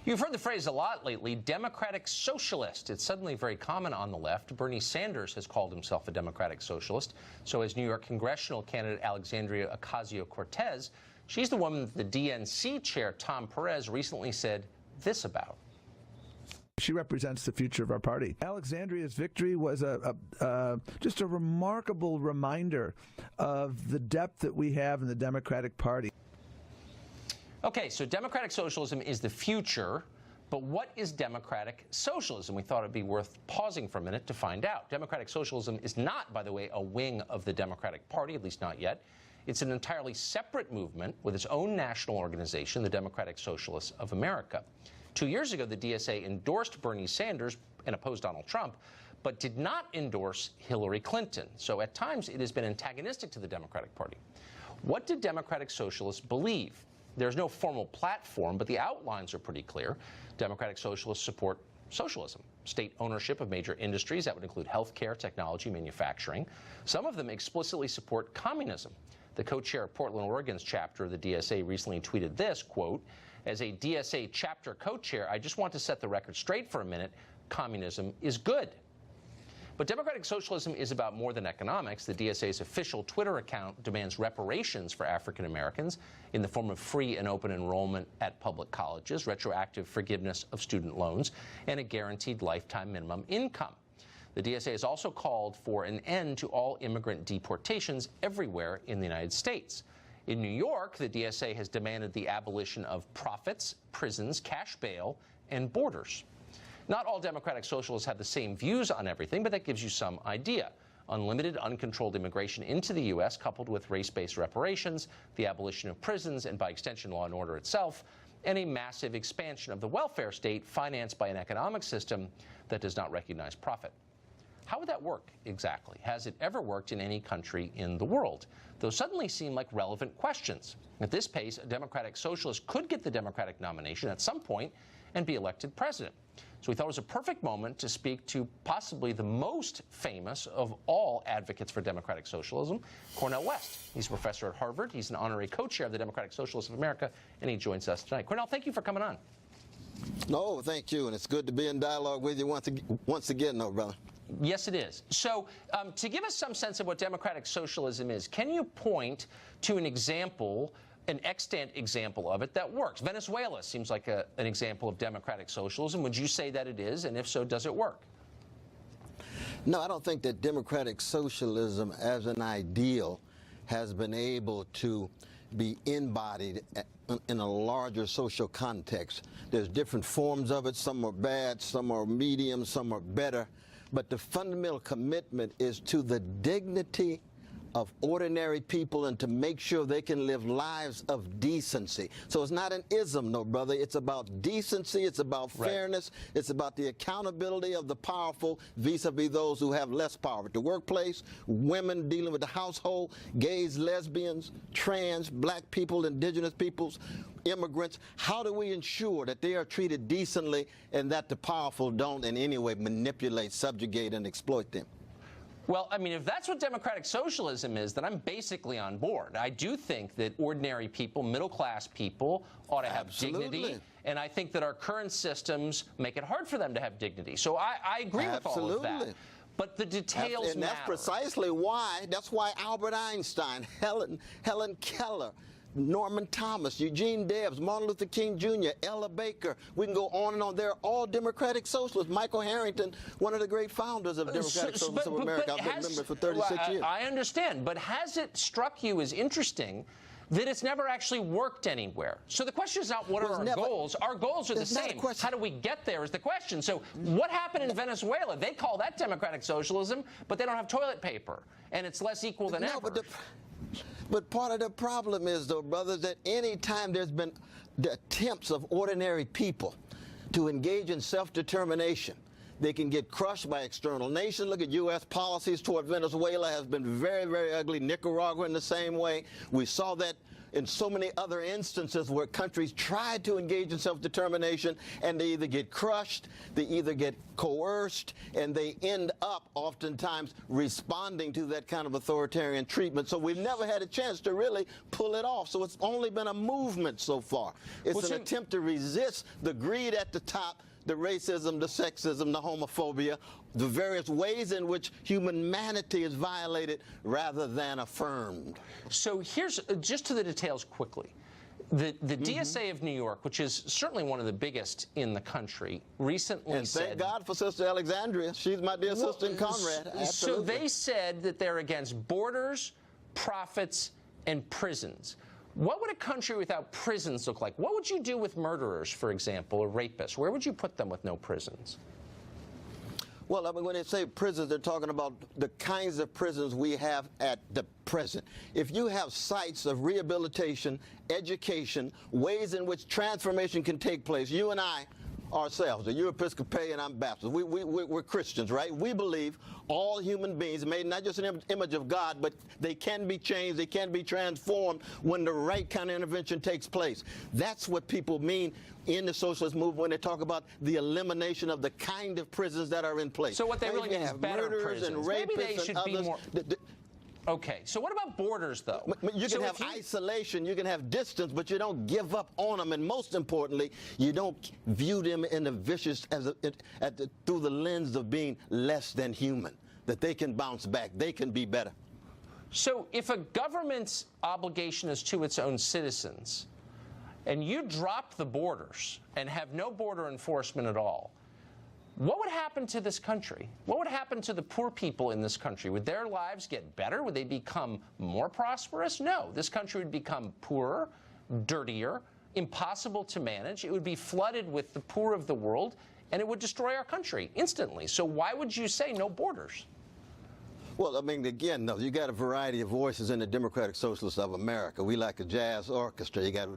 You've heard the phrase a lot lately, democratic socialist. It's suddenly very common on the left. Bernie Sanders has called himself a democratic socialist. So has New York congressional candidate Alexandria Ocasio-Cortez. She's the woman the DNC chair, Tom Perez, recently said this about. She represents the future of our party. Alexandria's victory was just a remarkable reminder of the depth that we have in the Democratic Party. Okay, so democratic socialism is the future, but what is democratic socialism? We thought it'd be worth pausing for a minute to find out. Democratic socialism is not, by the way, a wing of the Democratic Party, at least not yet. It's an entirely separate movement with its own national organization, the Democratic Socialists of America. 2 years ago, the DSA endorsed Bernie Sanders and opposed Donald Trump, but did not endorse Hillary Clinton. So at times, it has been antagonistic to the Democratic Party. What did democratic socialists believe? There's no formal platform, but the outlines are pretty clear. Democratic socialists support socialism, state ownership of major industries. That would include healthcare, technology, manufacturing. Some of them explicitly support communism. The co-chair of Portland, Oregon's chapter of the DSA recently tweeted this, quote, "As a DSA chapter co-chair, I just want to set the record straight for a minute. Communism is good." But democratic socialism is about more than economics. The DSA's official Twitter account demands reparations for African Americans in the form of free and open enrollment at public colleges, retroactive forgiveness of student loans, and a guaranteed lifetime minimum income. The DSA has also called for an end to all immigrant deportations everywhere in the United States. In New York, the DSA has demanded the abolition of profits, prisons, cash bail, and borders. Not all democratic socialists have the same views on everything, but that gives you some idea. Unlimited, uncontrolled immigration into the U.S., coupled with race-based reparations, the abolition of prisons, and by extension law and order itself, and a massive expansion of the welfare state financed by an economic system that does not recognize profit. How would that work exactly? Has it ever worked in any country in the world? Those suddenly seem like relevant questions. At this pace, a democratic socialist could get the Democratic nomination at some point and be elected president. So we thought it was a perfect moment to speak to possibly the most famous of all advocates for democratic socialism, Cornel West. He's a professor at Harvard. He's an honorary co-chair of the Democratic Socialists of America, and he joins us tonight. Cornel, thank you for coming on. No, thank you, and it's good to be in dialogue with you once again, no, brother. Yes, it is. So to give us some sense of what democratic socialism is, can you point to an example, an extant example of it that works? Venezuela seems like an example of democratic socialism. Would you say that it is? And if so, does it work? No, I don't think that democratic socialism as an ideal has been able to be embodied in a larger social context. There's different forms of it. Some are bad, some are medium, some are better. But the fundamental commitment is to the dignity of ordinary people and to make sure they can live lives of decency. So it's not an ism, no, brother. It's about decency. It's about fairness. Right. It's about the accountability of the powerful vis-a-vis those who have less power. At the workplace, women dealing with the household, gays, lesbians, trans, black people, indigenous peoples, immigrants. How do we ensure that they are treated decently and that the powerful don't in any way manipulate, subjugate, and exploit them? Well, I mean, if that's what democratic socialism is, then I'm basically on board. I do think that ordinary people, middle-class people, ought to have dignity, and I think that our current systems make it hard for them to have dignity. So I agree with all of that. But the details and matter. That's precisely why, Albert Einstein, Helen Keller, Norman Thomas, Eugene Debs, Martin Luther King Jr., Ella Baker. We can go on and on. They're all democratic socialists. Michael Harrington, one of the great founders of Democratic Socialists of America. I've been a member for 36 years. I understand, but has it struck you as interesting that it's never actually worked anywhere? So the question is not what are our goals. Our goals are the same. How do we get there is the question. So what happened in Venezuela? They call that democratic socialism, but they don't have toilet paper, and it's less equal than ever. But part of the problem is, though, brothers, that any time there's been the attempts of ordinary people to engage in self-determination, They can get crushed by external nations. Look at U.S. policies toward Venezuela has been very, very ugly. Nicaragua in the same way. We saw that in so many other instances where countries tried to engage in self-determination, and they either get crushed, they either get coerced, and they end up oftentimes responding to that kind of authoritarian treatment. So we've never had a chance to really pull it off. So it's only been a movement so far. It's an attempt to resist the greed at the top, the racism, the sexism, the homophobia, the various ways in which humanity is violated rather than affirmed. So here's, just to the details quickly. The DSA of New York, which is certainly one of the biggest in the country, recently said... And thank God for Sister Alexandria. She's my dear sister and comrade. Absolutely. So they said that they're against borders, profits, and prisons. What would a country without prisons look like? What would you do with murderers, for example, or rapists? Where would you put them with no prisons? Well, I mean, when they say prisons, they're talking about the kinds of prisons we have at the present. If you have sites of rehabilitation, education, ways in which transformation can take place, you and I ourselves, you're Episcopalian, I'm Baptist. We're Christians, right? We believe all human beings made not just an image of God, but they can be changed, they can be transformed when the right kind of intervention takes place. That's what people mean in the socialist movement when they talk about the elimination of the kind of prisons that are in place. So what they really mean is better prisons. And Maybe they should be more... Okay, so what about borders, though? You can have isolation, you can have distance, but you don't give up on them, and most importantly, you don't view them in the vicious through the lens of being less than human, that they can bounce back, they can be better. So if a government's obligation is to its own citizens, and you drop the borders and have no border enforcement at all, what would happen to this country? What would happen to the poor people in this country? Would their lives get better? Would they become more prosperous? No. This country would become poorer, dirtier, impossible to manage. It would be flooded with the poor of the world, and it would destroy our country instantly. So why would you say no borders? Well, I mean, again, no, you got a variety of voices in the Democratic Socialists of America. We like a jazz orchestra. You got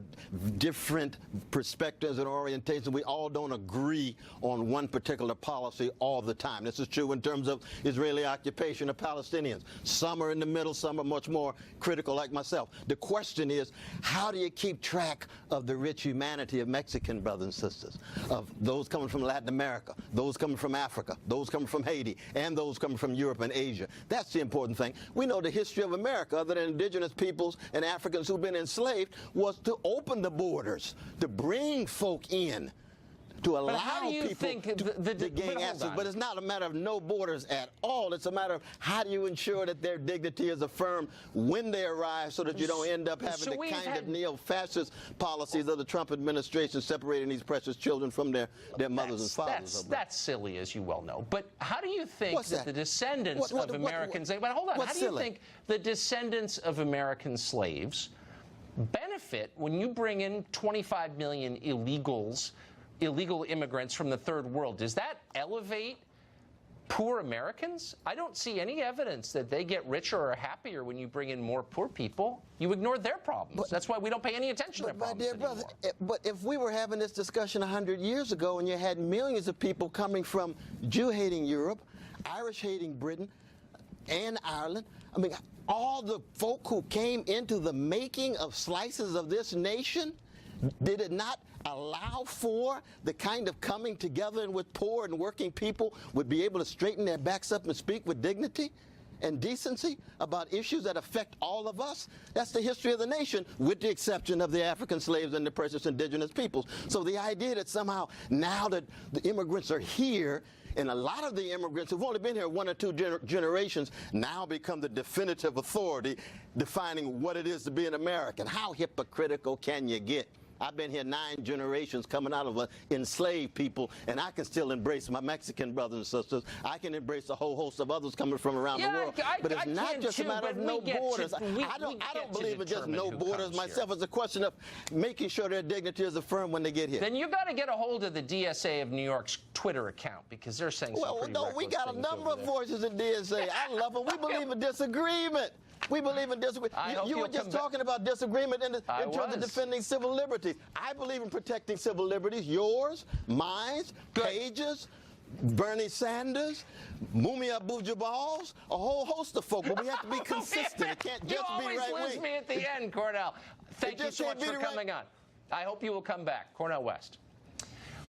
different perspectives and orientations. We all don't agree on one particular policy all the time. This is true in terms of Israeli occupation of Palestinians. Some are in the middle, some are much more critical, like myself. The question is, how do you keep track of the rich humanity of Mexican brothers and sisters, of those coming from Latin America, those coming from Africa, those coming from Haiti, and those coming from Europe and Asia? That's the important thing. We know the history of America, other than indigenous peoples and Africans who've been enslaved, was to open the borders, to bring folk in, to allow people to gain access. But it's not a matter of no borders at all. It's a matter of how do you ensure that their dignity is affirmed when they arrive so that you don't end up having the kind of neo-fascist policies of the Trump administration separating these precious children from their mothers and fathers. That's silly, as you well know. But how do you think that the descendants of Americans... But hold on. How do you think the descendants of American slaves benefit when you bring in 25 million illegal immigrants from the third world? Does that elevate poor Americans? I don't see any evidence that they get richer or happier when you bring in more poor people. You ignore their problems. That's why we don't pay any attention to their problems anymore. My dear brother, but if we were having this discussion 100 years ago and you had millions of people coming from Jew-hating Europe, Irish-hating Britain, and Ireland, I mean, all the folk who came into the making of slices of this nation, did it not allow for the kind of coming together in which poor and working people would be able to straighten their backs up and speak with dignity and decency about issues that affect all of us? That's the history of the nation, with the exception of the African slaves and the precious indigenous peoples. So the idea that somehow now that the immigrants are here, and a lot of the immigrants who've only been here 1 or 2 generations now become the definitive authority defining what it is to be an American. How hypocritical can you get? I've been here 9 generations coming out of enslaved people, and I can still embrace my Mexican brothers and sisters. I can embrace a whole host of others coming from around the world. But it's not just a matter of no borders. I don't believe in just no borders myself. It's a question of making sure their dignity is affirmed when they get here. Then you've got to get a hold of the DSA of New York's Twitter account, because they're saying some pretty reckless we got a number of voices in DSA. I love them. We believe in disagreement. We believe in disagreement. You were just talking about disagreement in terms of defending civil liberties. I believe in protecting civil liberties, yours, mine, Paige's, Bernie Sanders, Mumia Abu-Jamal's, a whole host of folk. But we have to be consistent. It can't just be right-wing. You always lose me at the end, Cornell. Thank you so much for coming on. I hope you will come back. Cornell West.